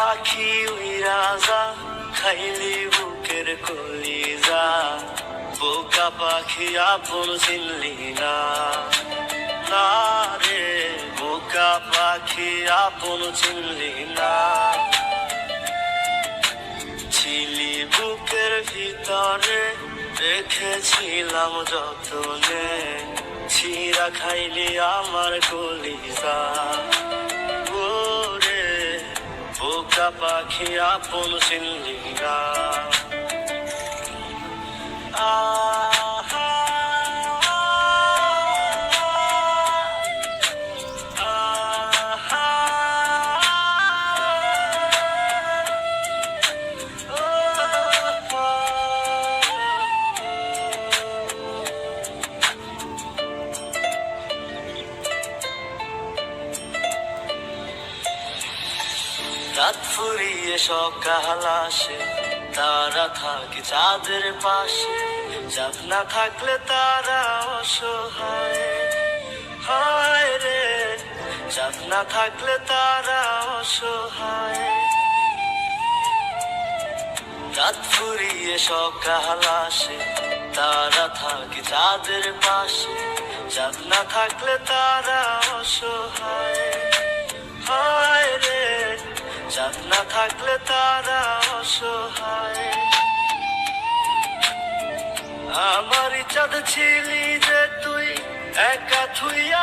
পাখি উইরা যা, খাইলি বুকের কলিজা। বোকা পাখি আপন চিনলি না, না রে বোকা পাখি আপন চিনলি না। ছিলি বুকের ভিতরে, রেখেছিলাম যতনে, ছিঁড়া খাইলি আমার কলিজা। ওরে বোকা পাখি আপন চিনলি না। রাত ফুরিয়ে সকাল আসে, তারা থাকে চাঁদের পাশে। চাঁদ না থাকলে তারা অসহায়, হায় রে চাঁদ না থাকলে তারা অসহায়। রাত ফুরিয়ে সকাল আসে, তারা থাকে চাঁদের পাশে। চাঁদ না থাকলে তারা অসহায়, হায় রে চাঁদ না থাকলে তারা অসহায়। আমারই চাঁদ ছিলি যে তুই, একা থুইয়া